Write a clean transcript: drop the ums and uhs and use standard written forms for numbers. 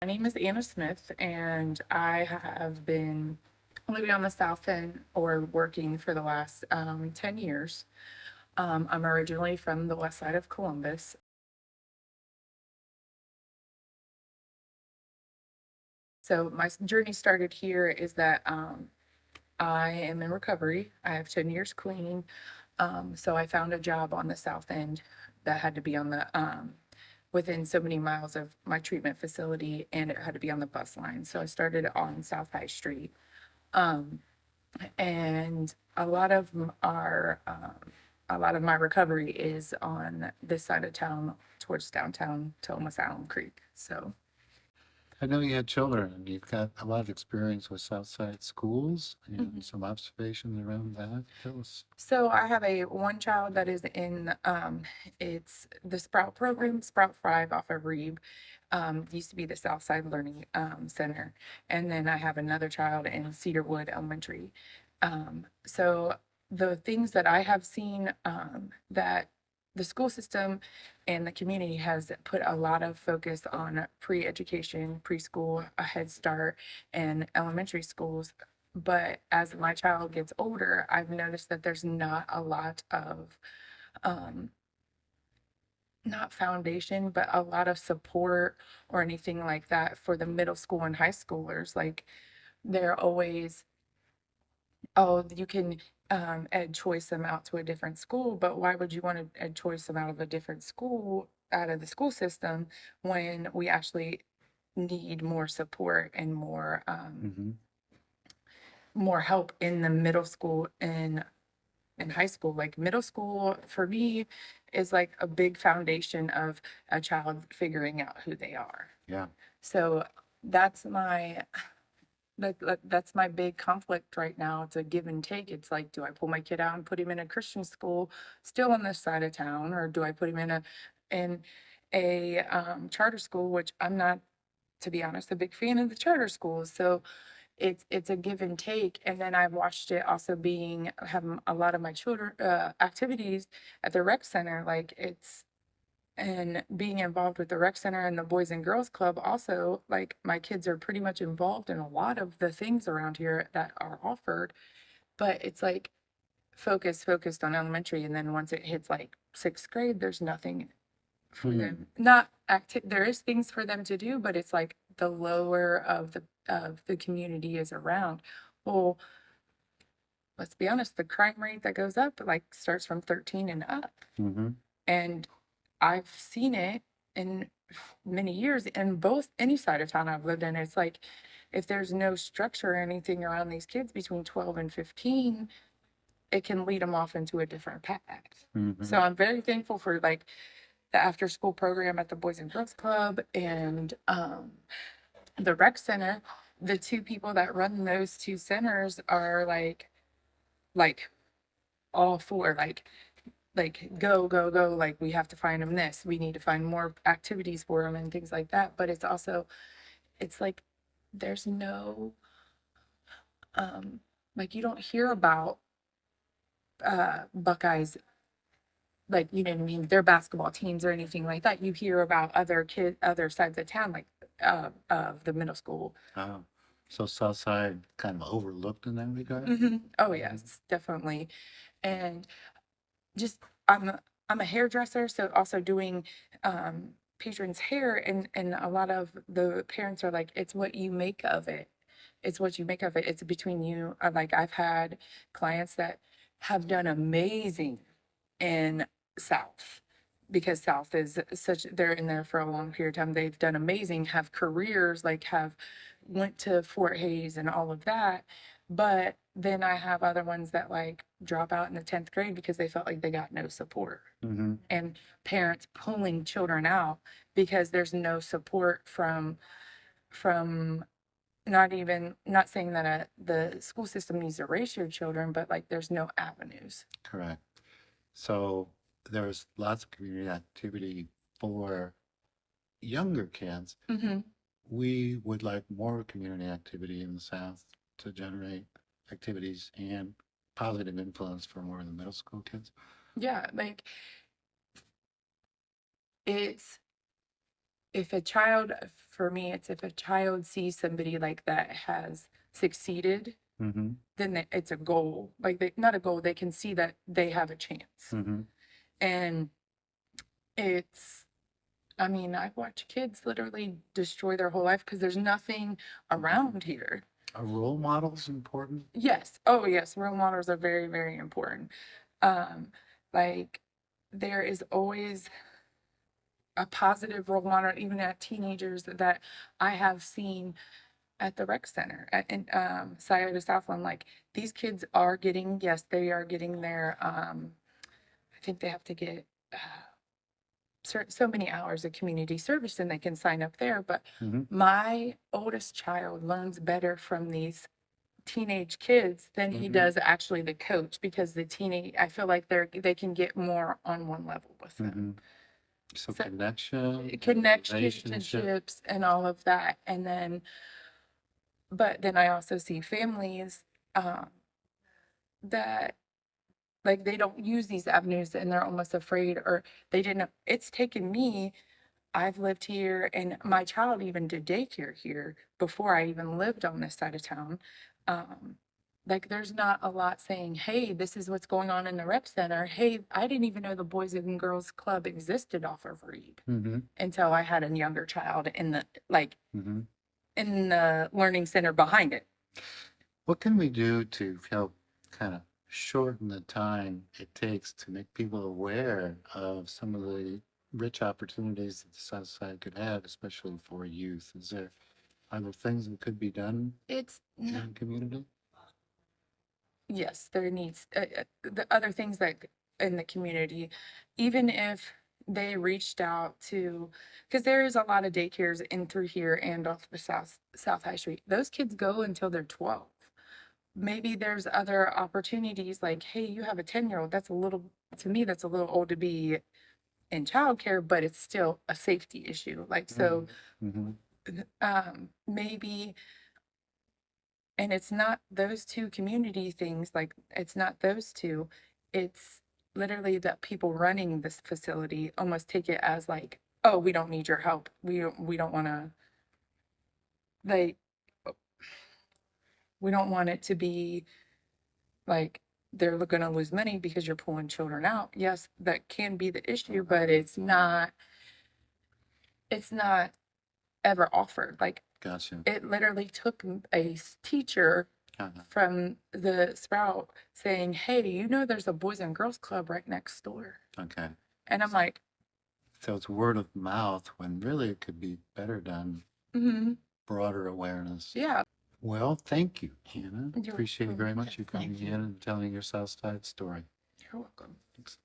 My name is Anna Smith, and I have been living on the South End or working for the last 10 years. I'm originally from the west side of Columbus. So my journey started here is that I am in recovery. I have 10 years clean. So I found a job on the South End that had to be on the within so many miles of my treatment facility, and it had to be on the bus line. So I started on South High Street. Um, and a lot of my recovery is on this side of town towards downtown to almost Allen Creek. So I know you had children and you've got a lot of experience with Southside schools and Mhm. some observations around that. Tell us. I have a one child that is in it's the Sprout program, Sprout 5 off of Reeb. Used to be the Southside Learning Center. And then I have another child in Cedarwood Elementary. So the things that I have seen that the school system and the community has put a lot of focus on pre-education, preschool, a Head Start, and elementary schools. But as my child gets older, I've noticed that there's not a lot of, um, not foundation, but a lot of support or anything like that for the middle school and high schoolers. Like they're always, oh, you can ed choice them out to a different school, but why would you want to ed choice them out of a different school, out of the school system, when we actually need more support and Hmm. more help in the middle school and in high school. Like middle school for me is like a big foundation of a child figuring out who they are. Yeah. So that's my that's my big conflict right now. It's a give and take. It's like, do I pull my kid out and put him in a Christian school still on this side of town, or do I put him in a charter school, which I'm not, to be honest, a big fan of the charter schools. So it's a give and take. And then I've watched it also being having a lot of my children activities at the rec center. Like it's and being involved with the rec center and the boys and girls club also, like my kids are pretty much involved in a lot of the things around here that are offered. But it's like focused on elementary, and then once it hits like sixth grade, there's nothing for Hmm. them. Not active, there is things for them to do, but it's like the lower of the community is around. Well, let's be honest, the crime rate that goes up like starts from 13 and up. Hmm. And I've seen it in many years in both any side of town I've lived in. It's like if there's no structure or anything around these kids between 12 and 15, it can lead them off into a different path. Hmm. So I'm very thankful for like the after school program at the Boys and Girls Club and the rec center. The two people that run those two centers are like all for like go, like we have to find them this, we need to find more activities for them and things like that. But it's also, it's like there's no um like you don't hear about Buckeyes, like, you know what I mean, their basketball teams or anything like that. You hear about other sides of town, like of the middle school. Oh, so Southside kind of overlooked in that regard? Oh Hmm. yes, definitely. And just I'm I'm a hairdresser, so also doing patrons' hair, and a lot of the parents are like, it's what you make of it. It's what you make of it. It's between you. Like I've had clients that have done amazing in South, because South is such, they're in there for a long period of time. They've done amazing, have careers, like have went to Fort Hayes and all of that. But then I have other ones that like drop out in the 10th grade because they felt like they got no support, Hmm. and parents pulling children out because there's no support from not even, not saying that the school system needs to raise your children, but like there's no avenues. Correct. So there's lots of community activity for younger kids. Hmm. We would like more community activity in the South to generate activities and positive influence for more of the middle school kids. Yeah, like it's if a child, for me, it's if a child sees somebody like that has succeeded, Mm-hmm. then it's a goal. Like not a goal, they can see that they have a chance. Mm-hmm. And it's, I mean, I've watched kids literally destroy their whole life because there's nothing around here. Are role models important? Yes. Oh, yes. Role models are very, very important. Um, like there is always a positive role model, even at teenagers that I have seen at the rec center in Scioto Southland. Like these kids are getting, yes, they are getting their, I think they have to get so many hours of community service and they can sign up there. But Mm-hmm. my oldest child learns better from these teenage kids than he does actually the coach, because I feel like they can get more on one level with them. Mm-hmm. So So connection, relationship. relationships and all of that. And then, but then I also see families um, that like they don't use these avenues and they're almost afraid, or they didn't. It's taken me, I've lived here and my child even did daycare here before I even lived on this side of town. Um, like there's not a lot saying, hey, this is what's going on in the rep center. Hey, I didn't even know the Boys and Girls Club existed off of Reeb Mm-hmm. until I had a younger child in the like Mm-hmm. in the learning center behind it. What can we do to help kind of shorten the time it takes to make people aware of some of the rich opportunities that the South Side could have, especially for youth? Are there things that could be done It's in not, the community? yes, there needs the other things that in the community, even if they reached out to, because there is a lot of daycares in through here and off the South High Street. Those kids go until they're 12. Maybe there's other opportunities like, hey, you have a 10-year-old. That's a little, to me, that's a little old to be in childcare, but it's still a safety issue. Like, so Mm-hmm. maybe, and it's not those two community things, like, it's not those two. It's literally that people running this facility almost take it as like, oh, we don't need your help. We don't want to, like, we don't want it to be like they're going to lose money because you're pulling children out. Yes, that can be the issue, but it's not ever offered. Like Gotcha. it literally took a teacher Uh-huh. from the Sprout saying, hey, there's a Boys and Girls Club right next door. Okay. And I'm like, So it's word of mouth when really it could be better done, broader awareness. yeah, Well, thank you, Hannah. you're Appreciate it very much you Thank coming in and telling your South Side story. You're welcome. Thanks.